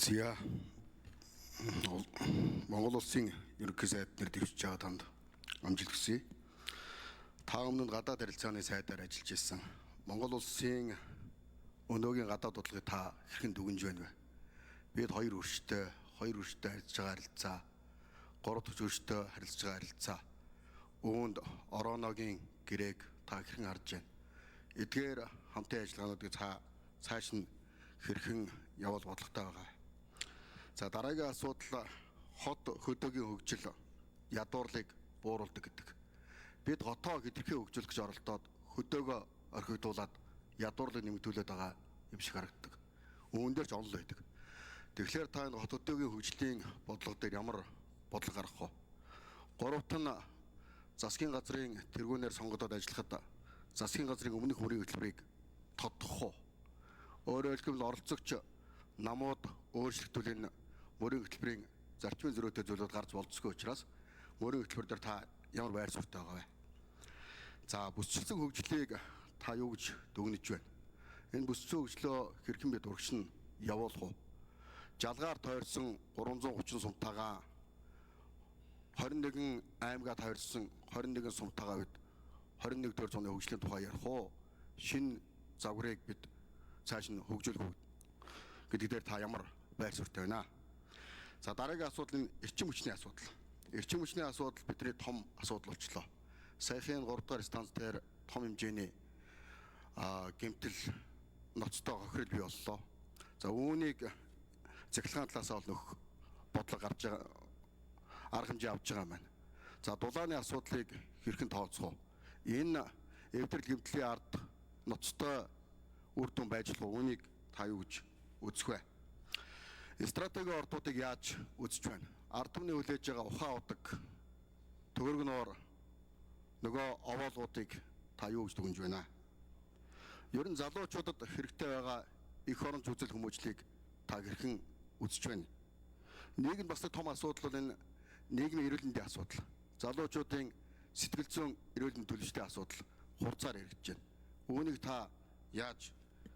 За Монгол улсын ерөнхий сайд нар дэвшиж байгаа танд амжилт хүсье. Та өмнө гадаад харилцааны сайдаар ажиллаж ирсэн Монгол улсын өнөөгийн гадаад бодлогыг та хэрхэн дүгнж байна вэ? Бид хоёр өршөлтөй харилцаж байгаа харилцаа, гурав дахь өршөлтөй харилцаж байгаа харилцаа, үүнд Ороногийн гэрээг та хэрхэн харж байна? Эдгээр хамтын ажиллагаануудыг цааш нь хэрхэн явуул бодлоготой байгаа. За дараагийн асуудал хот хөдөөгийн хөгжил ядуурлыг бууруулдаг гэдэг. Бид хотоо хэдэрхий хөгжүүлэх гэж оролдоод хөдөөгөө орхигдуулаад ядуурлыг нэмэгдүүлээд байгаа юм шиг харагддаг. Үүн дээр ч онол байдаг. Тэгэхээр та энэ хот хөдөөгийн хөгжлийн бодлого дээр ямар бодлого гаргах вэ? Гуравт нь засгийн газрын тэргүүнээр сонгогдоод ажиллахад засгийн газрын өмнөх мөрийн хөтөлбөрийг тодтогох уу? Өөрөөр хэлбэл оролцогч намууд өөрчлөлтүүлийн мөрийн хөтөлбөрийн зарчмын зөрүүтэй зүйлүүд гарч болцсогүй учраас мөрийн хөтөлбөр дээр та ямар байр суурьтай байгаа вэ? За бүсчилсэн хөгжлийг та юу гэж дүгнэж байна? Энэ бүсчилсэн хөгжлөө хэрхэн бид урагшин явуулах вэ? Жалгаар тойрсон 330 сумтайгаа 21 аймагт тойрсон 21 сумтайгаа бид 21-р зууны хөгжлийн тухай ярих уу? Шинэ загварыг бид цааш нь хөгжүүлэх үү гэдэг дээр та ямар байр суурьтай байна? За дараагийн асуудал нь эрчим хүчний асуудал. Эрчим хүчний асуудал бидний том асуудал болчлоо. Саяхан 3 дугаар станц дээр том хэмжээний гэмтэл ноцтой хохирол бий боллоо. За үүнийг цахилгаан талаас нь нөх бодлого гарч байгаа арга хэмжээ авч байгаа юм байна. За дулааны асуудлыг хэрхэн тооцох вэ? Энэ эвдрэл гэмтлийн ард ноцтой үр дүн байж болох үүнийг та юу гэж үзэх вэ? Стратегийн ордуудыг яаж үзэж байна? Ард түмний хүлээж байгаа ухаан удаг төгөргнөөр нөгөө овоолгуудыг та юу гэж дүгнэж байна? Ер нь залуучуудад хэрэгтэй байгаа эх оронч үзэл хүмүүжлийг та хэрхэн үзэж байна? Нийгэм бас том асуудал бол энэ нийгмийн эрүүл мэндийн асуудал. Залуучуудын сэтгэл зүйн эрүүл мэндийн төлөвшлийн асуудал хурцаар эргэж байна. Үүнийг та яаж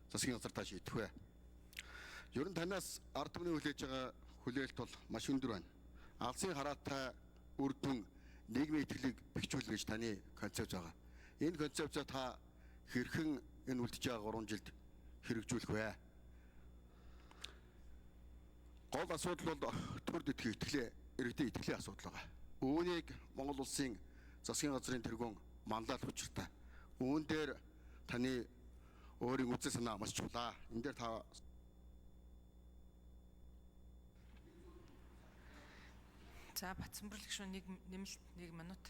засгийн газар та шийдэх вэ? Ер нь танаас ард түмний хүлээж байгаа хүлээлт бол маш өндөр байна. Алсын хараатай үр дүн нийгмийн итгэлийг бэхжүүлнэ гэж таны концепц байгаа. Энэ концепцоо та хэрхэн энэ үлдэж байгаа 3 жилд хэрэгжүүлэх вэ? Гол асуудал бол төрд иргэдийн итгэлийн асуудал байгаа. Үүнийг Монгол улсын засгийн газрын тэргүүн манлайлах учиртай. Үүн дээр таны өөрийн үзэл санаа маш чухал. Энэ дээр та За Батцамбар гишүүн нэмэлт 1 минут.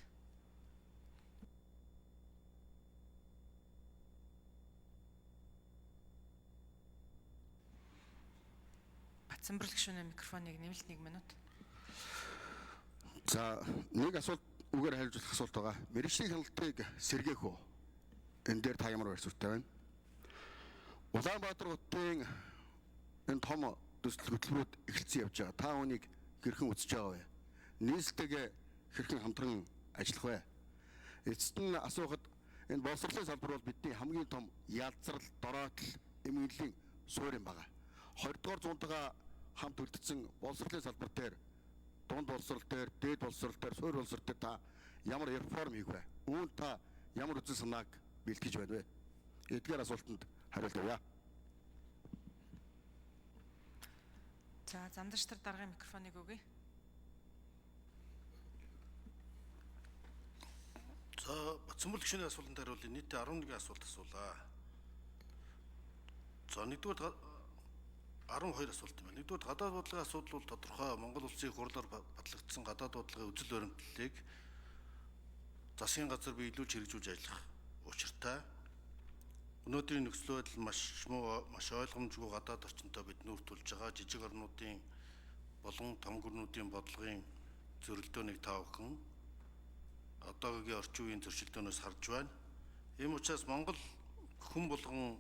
Батцамбар гишүүний микрофоныг нэмэлт 1 минут. За нэг асуулт үгээр хариулах асуулт байгаа. Мэргэжлийн хяналтыг сэргээх үү? Энэ дээр та ямар байр суурьтай байна? Улаанбаатар хотын энэ том төсөл хөтөлбөрүүд эхэлсэн явж байгаа. Та үүнийг хэрхэн үзэж байгаа вэ? Нийслэлтэйгээ хэрхэн хамтран ажиллах вэ? Эцэст нь асуухад энэ боловсролын салбар бол бидний хамгийн том ялцрал, дороотл, эмгэнлийн суурь юм байна. 20 дугаар зууntайгаа хамт үлдсэн боловсролын салбар дээр, дунд боловсрол дээр, дээд боловсрол дээр, суурь боловсрол дээр та ямар реформ хийх вэ? Үүнд та ямар үзэл санааг бэлтгэж байна вэ? Эдгээр асуултанд хариулт өгье. За замдагчдад дараагийн микрофоныг өгье. За Батцамбар гишүүний асуултанд хариулъя. Нийтдээ 11 асуулт асуулаа. За нэгдүгээр 12 асуулт юм байна. Нэгдүгээр гадаад бодлогын асуудал бол тодорхой Монгол улсын хурлаар батлагдсан гадаад бодлогын үзэл баримтлалыг засгийн газар би илүү хэрэгжүүлж ажиллах учиртай. Өнөөдрийн нөхцөл байдал маш ойлгомжгүй гадаад орчинтой бид нүүр тулж байгаа жижиг орнуудын болон том гүрнүүдийн бодлогын зөрөлдөөнийг та бүхэн одоогийн орчин үеийн зөрчилдөөнөөс харж байна. Ийм учраас Монгол хүн болгоны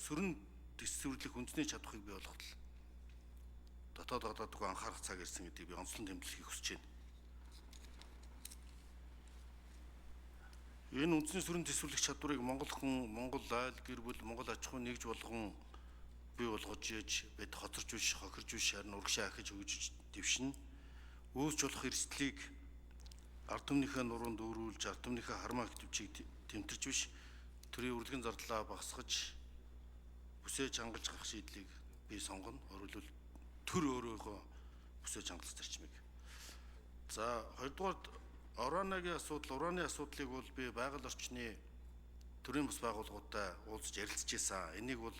сөрөн дэвсгэрлэх үндэсний чадварыг бий болгоход дотоод гадаадгүй анхаарах цаг ирсэн гэдгийг би онцлон тэмдэглэхийг хүсэж байна. Энэ үндэсний сөрөн дэвсгэрлэх чадварыг Монгол хүн, Монгол айл, гэр бүл, Монгол аж ахуй нэгж болгон бий болгож иж бид хоцорч биш, хохирж биш, харин урагшаа ахиж өгж дэвшин үүсч болох эрсдлийг ард түмнийхээ нуруунд өөрүүлж, ард түмнийхээ хармаа хэвтвчийг тэмтэрч биш, төрийн урлагийн зардлаа багасгаж, бүсээж хангаж гарах шийдлийг би сонгоно. Өөрөлдвөл төр өөрөөгөө бүсээж хангах зарчмыг. За хоёрдугаар ураны асуудлыг бол би байгаль орчны төрийн бас байгууллагуудаа уулзаж ярилцж байсан. Энийг бол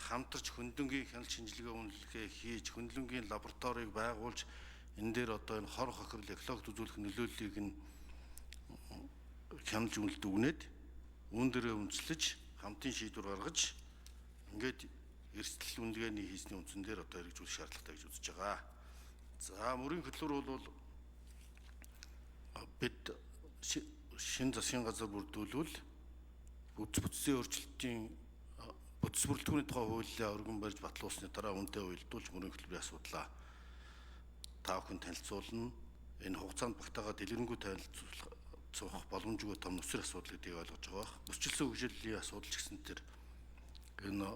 хамтарч хөндлөнгийн хяналт шинжилгээ үнэлгээ хийж, хөндлөнгийн лабораторийг байгуулж, энэ дээр одоо энэ хор хохирол экологид үзүүлэх нөлөөллийг нь хянаж үнэлт өгнээд, үүн дээрээ үндэслэж, хамтын шийдвэр гаргаж, ингээд эрсдэл үнэлгээний хийсний үндсэн дээр одоо хэрэгжүүлэх шаардлагатай гэж үзэж байгаа. За мөрийн хөтлөр бол бид шинэ засгийн газар бүрдүүлвэл бүтцийн өөрчлөлтийн бүтц бүрэлдэхүүний тухай хуулиа өргөн барьж батлуулсны дараа үнэтэй уялдуулж мөрийн хөтөлбөрийн асуудлаа та бүхэн танилцуулна. Энэ хугацаанд багтаага дэлгэрэнгүй танилцуулах боломжгүй том нүсэр асуудал гэдгийг ойлгож байгаа. Өсчлсөн хөгжлийн асуудал ч гэсэн тэр энэ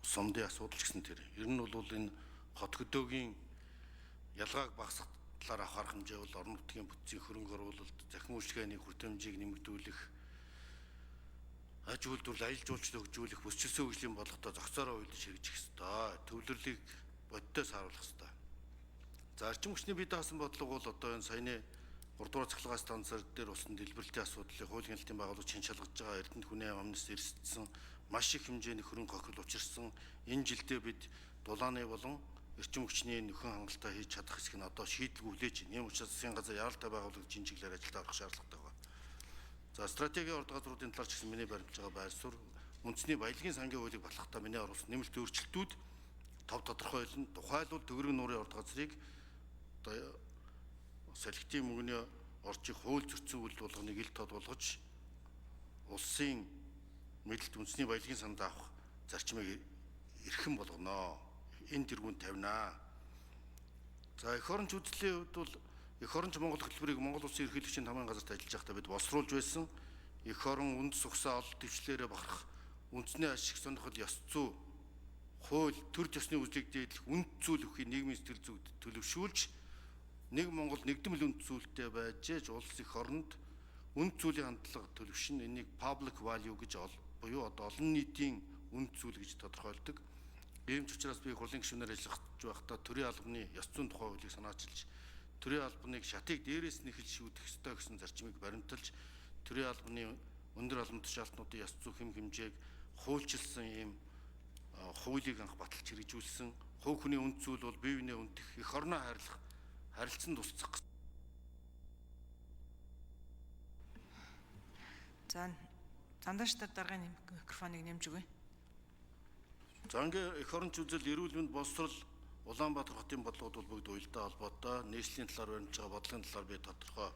сумдын асуудал ч гэсэн тэр ер нь бол энэ хот хөдөөгийн ялгааг багасгах талаар авах арга хэмжээ бол орон нутгийн бүтцийн хөрөнгө оруулалт, захин үйлчлэгээний хүртээмжийг нэмэгдүүлэх, аж үйлдвэрлэл аялжуулалт хөгжүүлэх, бүсчилсэн хөгжлийн бодлоготой зохицоороо уялдаж хэрэгжих ёстой. Төвлөрлийг бодиттой сааруулах ёстой. За орчин хүчний бие даасан бодлого бол одоо энэ саяны 3 дугаар цахилгаан станцаар дээр болсон дэлбэрэлтийн асуудлыг хуулийн хяналтын байгууллагч шинжилж байгаа Эрдэнэт хүний амнаас эрсдсэн маш их хэмжээний хөрөнгө хохирол учирсан. Энэ жилдээ бид дулааны болон эрчим хүчний нөхөн хангалттай хийж чадах хэсэг нь одоо шийдэл хүлээж байна. Ийм учраас засгийн газар яаралтай байгууллагыг шинжилгээр ажилд орох шаардлагатай байна. За стратегийн орд газруудын талаар ч гэсэн миний баримтж байгаа байр суурь үндэсний баялагын сангийн хуулийг батлахдаа миний оруулсан нэмэлт өөрчлөлтүүд тов тодорхой болно. Тухайлбал төгрөг нуурын орд газрыг одоо салхитын мөнгөний орчийг хууль зөрчсөн үйл болгоныг ил тод болгож улсын мэдэлт үндэсний баялагын санд авах зарчмыг эрхэм болгоно. Энэ тэргүүнд тавина. За эх оронч үзлийн хувьд бол эх оронч Монгол хөтөлбөрийг Монгол Улсын ерөнхийлөгчийн тамгын газарт ажиллаж байхдаа бид босруулж байсан. Эх орон үндэс ухсаа олд төвчлээрээ бахарх, үндэсний ашиг сонирхол ёс зүй, хууль, төр төсний үзлийг дээдлэх, үнд зүйл өгөхийг нийгмийн сэтгэл зүйд төлөвшүүлж, нэг Монгол нэгдмэл үнд зүйлтэй байж улс эх оронд үнд зүйлийн хандлага төлөвшин энийг public value гэж буюу одоо олон нийтийн үнд зүйл гэж тодорхойлдог. Ийм ч учраас би хурлын гишүүнээр ажиллаж байхдаа төрийн албаны ёс зүйн тухай хуулийг санаачилж, төрийн албаныг шатыг дээрээс нь эхэлж шийдэх ёстой гэсэн зарчмыг баримталж, төрийн албаны өндөр албан тушаалтнуудын ёс зүй хэм хэмжээг хуульчилсан ийм хуулийг анх баталж хэрэгжүүлсэн. Хувь хүний үнд зүйл бол бие биенээ үндэх, эх орноо хайрлах, харилцан тусцах. За зандаш дараагийн микрофоныг нэмж өгье. За ингээ эх оронч үзэл, эрүүл мэнд, боловсрол, Улаанбаатар хотын бодлогод бол бүгд уялдаа холбоотой. Нийслэлийн талаар баримтж байгаа бодлогын талаар би тодорхой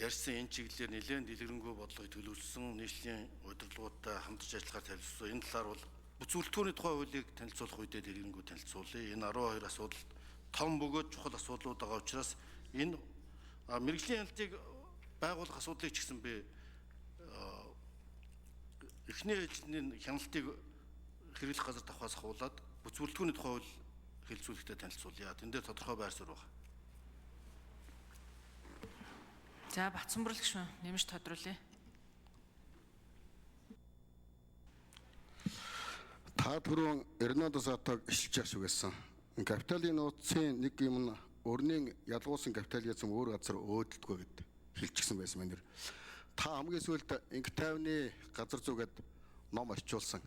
ярьсан. Энэ чиглэлээр нэлээд дэлгэрэнгүй бодлогыг төлөвлөсөн, нийслэлийн удирдлагуудтай хамтарч ажиллахаар танилцуулсан. Энэ талаар бол бүс бүрэлдэхүүний тухай хуулийг танилцуулах үедээ дэлгэрэнгүй танилцуулъя. Энэ 12 асуудал том бөгөөд чухал асуудлууд байгаа учраас энэ мэргэжлийн хяналтыг байгуулах асуудлыг ч гэсэн би эхний ээлжийн хяналтыг хэрэглэх газар давхаас хуулаад бүс бүрэлдэхүүний тухай хууль хэлцүүлэхдээ танилцуулъя. Тэн дээр тодорхой байр суурь байна. За Батцанбүрэл гишүүн нэмж тодруулъя. Та түрүүн Эрнадо Сатог ишилж асуусан. Капиталын нууцын нэг юм нь өрнийн ялгуулсан капитал гэсэн өөр газар өөдөлтгөө гэд хэлчихсэн байсан мэнэр. Та хамгийн сүүлд инг тайвны газар зүгээд ном орчуулсан.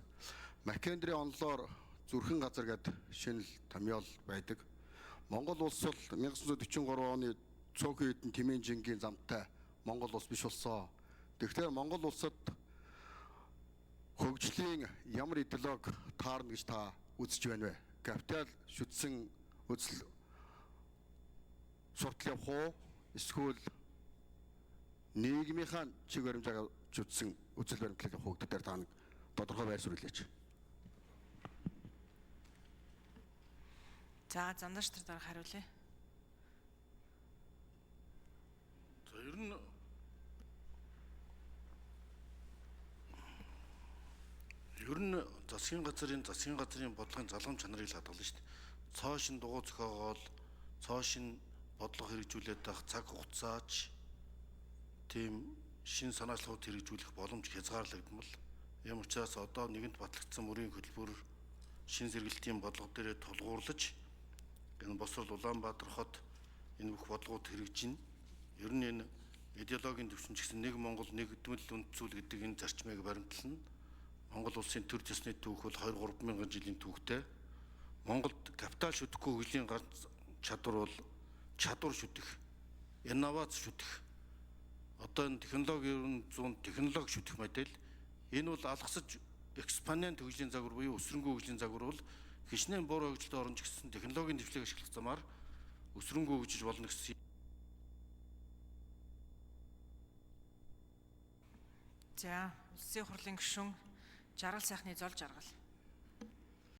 Маккендрийн онлоор зүрхэн газар гэд шинэл томьёол байдаг. Монгол улс бол 1943 оны цөөхөн хэдэн тэмээн жингийн замтай Монгол улс биш болсон. Тэгэхээр Монгол улсад хөгжлийн ямар идеолог таарна гэж та үзэж байна вэ? Капитал шүтсэн үзэл суртал явах уу? Эсвэл нийгмийнхаа чиг баримжаагаар шүтсэн үзэл баримтлал явах уу гэдэг дээр та нэг тодорхой байр суурь хэлээч. За зандаш дараа хариулъя. За ер нь Ер нь засгийн газрын бодлогын залгамж чанарыг л хадгална шүү дээ. Цоо шин дугуй зохиогоол, цоо шин бодлого хэрэгжүүлээд байх цаг хугацаач тийм шин санаачлалууд хэрэгжүүлэх боломж хязгаарлагдмал. Ийм учраас одоо нэгэнт батлагдсан мөрийн хөтөлбөр шин сэргэлтийн бодлого дээрээ тулгуурлаж энэ босрол Улаанбаатар хот энэ бүх бодлогууд хэрэгжинэ. Ер нь энэ идеологийн төвшин ч гэсэн нэг Монгол нэгдмэл үндсүүл гэдэг энэ зарчмыг баримтлана. Монгол улсын төр засны түүх бол 2-3 мянган жилийн түүхтэй. Монголд капитал шүтгэхгүй хөлийн ганц чадвар бол чадвар шүтэх, инновац шүтэх. Одоо энэ технологийн зүүн технологи шүтэх модель энэ бол алгасаж экспонент хөгжлийн загвар буюу өсрөнгөө хөгжлийн загвар бол хичнээн буур хөгжилд орно ч гэсэн технологийн дэвшлиг ашиглах замаар өсрөнгөө хөгжиж болно гэсэн. За, улсын хурлын гишүүн Жаргал сайхны зол жаргал.